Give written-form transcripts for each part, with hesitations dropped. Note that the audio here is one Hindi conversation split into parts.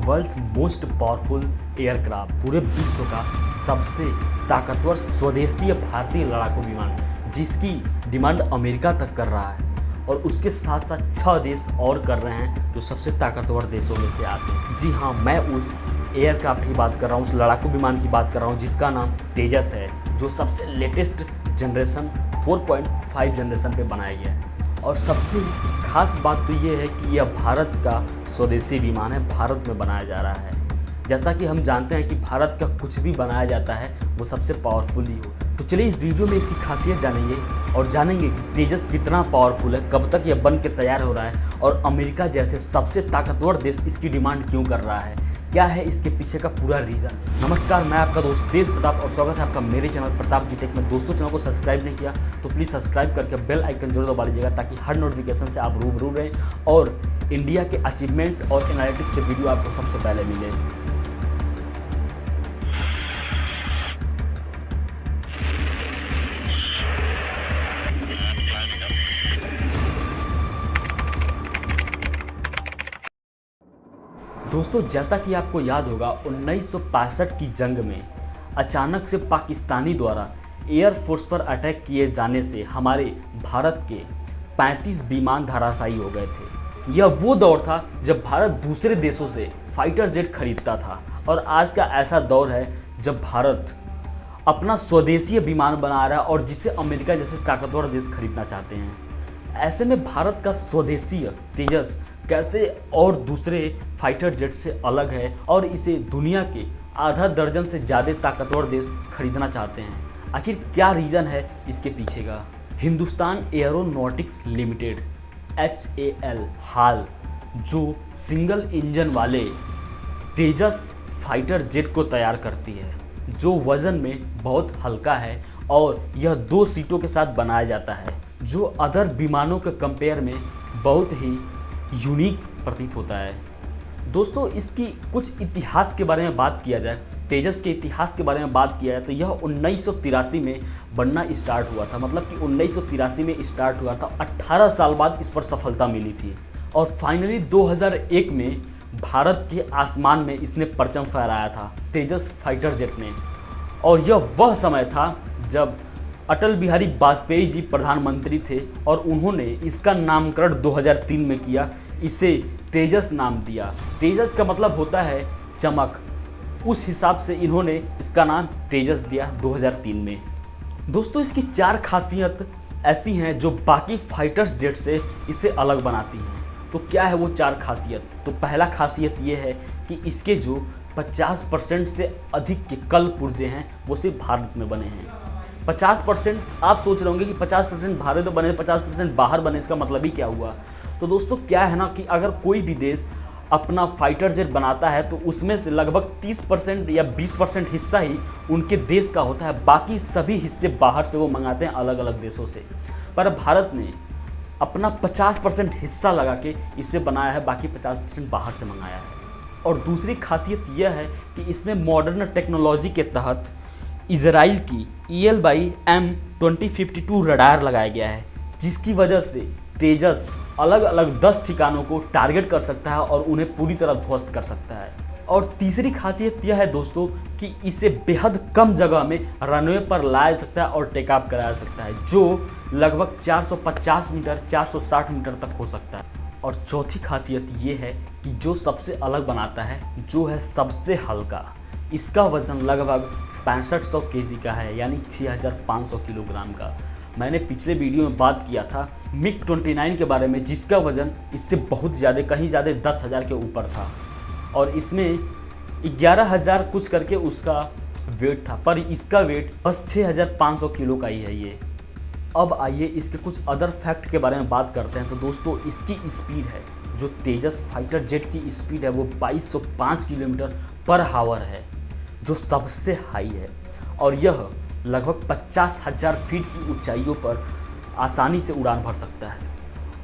वर्ल्ड्स मोस्ट पावरफुल एयरक्राफ्ट, पूरे विश्व का सबसे ताकतवर स्वदेशी भारतीय लड़ाकू विमान, जिसकी डिमांड अमेरिका तक कर रहा है और उसके साथ साथ 6 देश और कर रहे हैं जो सबसे ताकतवर देशों में से आते हैं। जी हाँ, मैं उस एयरक्राफ्ट की बात कर रहा हूँ, उस लड़ाकू विमान की बात कर रहा हूँ जिसका नाम तेजस है, जो सबसे लेटेस्ट जनरेशन 4.5 जनरेशन पे बनाया गया है। और सबसे खास बात तो ये है कि यह भारत का स्वदेशी विमान है, भारत में बनाया जा रहा है। जैसा कि हम जानते हैं कि भारत का कुछ भी बनाया जाता है वो सबसे पावरफुल ही हो। तो चलिए इस वीडियो में इसकी खासियत जानेंगे और जानेंगे कि तेजस कितना पावरफुल है, कब तक यह बन के तैयार हो रहा है और अमेरिका जैसे सबसे ताकतवर देश इसकी डिमांड क्यों कर रहा है, क्या है इसके पीछे का पूरा रीज़न। नमस्कार, मैं आपका दोस्त तेज प्रताप और स्वागत है आपका मेरे चैनल प्रताप जी टेक में। दोस्तों, चैनल को सब्सक्राइब नहीं किया तो प्लीज़ सब्सक्राइब करके बेल आइकन जरूर दबा लीजिएगा ताकि हर नोटिफिकेशन से आप रूबरू रहें और इंडिया के अचीवमेंट और एनालिटिक्स से वीडियो आपको सबसे पहले मिले। दोस्तों, जैसा कि आपको याद होगा 1965 की जंग में अचानक से पाकिस्तानी द्वारा एयरफोर्स पर अटैक किए जाने से हमारे भारत के 35 विमान धराशायी हो गए थे। यह वो दौर था जब भारत दूसरे देशों से फाइटर जेट खरीदता था और आज का ऐसा दौर है जब भारत अपना स्वदेशी विमान बना रहा है और जिसे अमेरिका जैसे ताकतवर देश खरीदना चाहते हैं। ऐसे में भारत का स्वदेशी तेजस कैसे और दूसरे फाइटर जेट से अलग है और इसे दुनिया के आधा दर्जन से ज़्यादा ताकतवर देश खरीदना चाहते हैं। आखिर क्या रीज़न है इसके पीछे का। हिंदुस्तान एरोनॉटिक्स लिमिटेड HAL हाल जो सिंगल इंजन वाले तेजस फाइटर जेट को तैयार करती है, जो वज़न में बहुत हल्का है और यह 2 सीटों के साथ बनाया जाता है, जो अदर विमानों के कंपेयर में बहुत ही यूनिक प्रतीत होता है। दोस्तों, इसकी कुछ इतिहास के बारे में बात किया जाए, तेजस के इतिहास के बारे में बात किया जाए तो यह 1983 में बनना स्टार्ट हुआ था। मतलब कि 1983 में स्टार्ट हुआ था, 18 साल बाद इस पर सफलता मिली थी और फाइनली 2001 में भारत के आसमान में इसने परचम फहराया था तेजस फाइटर जेट ने। और यह वह समय था जब अटल बिहारी वाजपेयी जी प्रधानमंत्री थे और उन्होंने इसका नामकरण 2003 में किया, इसे तेजस नाम दिया। तेजस का मतलब होता है चमक, उस हिसाब से इन्होंने इसका नाम तेजस दिया 2003 में। दोस्तों, इसकी 4 खासियत ऐसी हैं जो बाकी फाइटर्स जेट से इसे अलग बनाती हैं। तो क्या है वो 4 खासियत। तो पहला खासियत ये है कि इसके जो 50% से अधिक के कल पुर्जे हैं वो सिर्फ भारत में बने हैं। 50%, आप सोच रहे होंगे कि 50% भारत में बने, 50% बाहर बने, इसका मतलब ही क्या हुआ। तो दोस्तों, क्या है ना कि अगर कोई भी देश अपना फाइटर जेट बनाता है तो उसमें से लगभग 30% या 20% हिस्सा ही उनके देश का होता है, बाकी सभी हिस्से बाहर से वो मंगाते हैं अलग अलग देशों से। पर भारत ने अपना 50% हिस्सा लगा के इसे बनाया है, बाकी 50% बाहर से मंगाया है। और दूसरी खासियत यह है कि इसमें मॉडर्न टेक्नोलॉजी के तहत इजराइल की ELM-2052 रडार लगाया गया है, जिसकी वजह से तेजस अलग अलग 10 ठिकानों को टारगेट कर सकता है और उन्हें पूरी तरह ध्वस्त कर सकता है। और तीसरी खासियत यह है दोस्तों कि इसे बेहद कम जगह में रनवे पर लाया सकता है और टेक ऑफ कराया सकता है, जो लगभग 450 मीटर 460 मीटर तक हो सकता है। और चौथी खासियत ये है कि जो सबसे अलग बनाता है, जो है सबसे हल्का, इसका वजन लगभग 6500 kg का है, यानी 6500 किलोग्राम का। मैंने पिछले वीडियो में बात किया था MiG-29 के बारे में, जिसका वजन इससे बहुत ज़्यादा, कहीं ज़्यादा 10,000 के ऊपर था और इसमें 11,000 कुछ करके उसका वेट था, पर इसका वेट बस 6500 किलो का ही है ये। अब आइए इसके कुछ अदर फैक्ट के बारे में बात करते हैं। तो दोस्तों, इसकी स्पीड है, जो तेजस फाइटर जेट की स्पीड है वो 2205 किलोमीटर पर हावर है, जो सबसे हाई है और यह लगभग 50,000 फीट की ऊंचाइयों पर आसानी से उड़ान भर सकता है।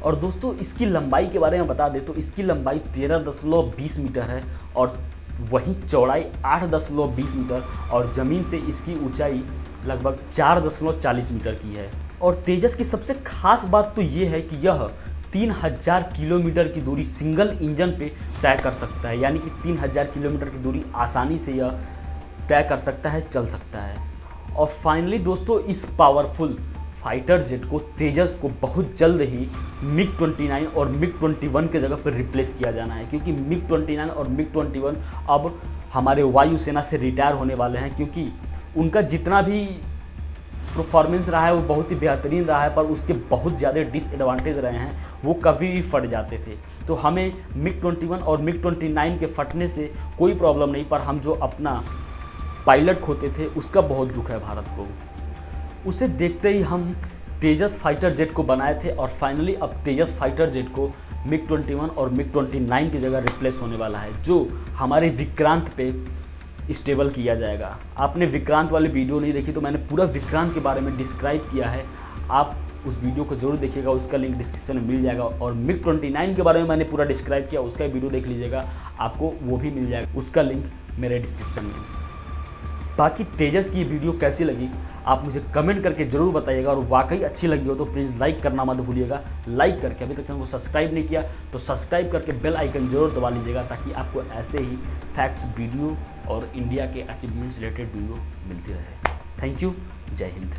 और दोस्तों, इसकी लंबाई के बारे में बता दें तो इसकी लंबाई 13.20 मीटर है और वहीं चौड़ाई 8.20 मीटर और ज़मीन से इसकी ऊंचाई लगभग 4.40 मीटर की है। और तेजस की सबसे खास बात तो ये है कि यह 3000 किलोमीटर की दूरी सिंगल इंजन पे तय कर सकता है, यानी कि 3000 किलोमीटर की दूरी आसानी से यह तय कर सकता है, चल सकता है। और फाइनली दोस्तों, इस पावरफुल फाइटर जेट को, तेजस को, बहुत जल्द ही MiG-29 और MiG-21 के जगह पर रिप्लेस किया जाना है, क्योंकि MiG-29 और MiG-21 अब हमारे वायुसेना से रिटायर होने वाले हैं, क्योंकि उनका जितना भी परफॉर्मेंस रहा है वो बहुत ही बेहतरीन रहा है, पर उसके बहुत ज़्यादा डिसएडवांटेज रहे हैं, वो कभी भी फट जाते थे। तो हमें MiG-21 और MiG-29 के फटने से कोई प्रॉब्लम नहीं, पर हम जो अपना पायलट खोते थे उसका बहुत दुख है भारत को। उसे देखते ही हम तेजस फाइटर जेट को बनाए थे, और फाइनली अब तेजस फाइटर जेट को MiG-21 और MiG-29 की जगह रिप्लेस होने वाला है, जो हमारे विक्रांत पे स्टेबल किया जाएगा। आपने विक्रांत वाली वीडियो नहीं देखी तो मैंने पूरा विक्रांत के बारे में डिस्क्राइब किया है, आप उस वीडियो को जरूर देखिएगा, उसका लिंक डिस्क्रिप्शन में मिल जाएगा। और MiG-29 के बारे में मैंने पूरा डिस्क्राइब किया, उसका वीडियो देख लीजिएगा, आपको वो भी मिल जाएगा, उसका लिंक मेरे डिस्क्रिप्शन में। बाकी तेजस की वीडियो कैसी लगी आप मुझे कमेंट करके ज़रूर बताइएगा, और वाकई अच्छी लगी हो तो प्लीज़ लाइक करना मत भूलिएगा। लाइक करके, अभी तक चैनल को सब्सक्राइब नहीं किया तो सब्सक्राइब करके बेल आइकन जरूर दबा लीजिएगा, ताकि आपको ऐसे ही फैक्ट्स वीडियो और इंडिया के अचीवमेंट्स रिलेटेड वीडियो मिलती रहे। थैंक यू, जय हिंद।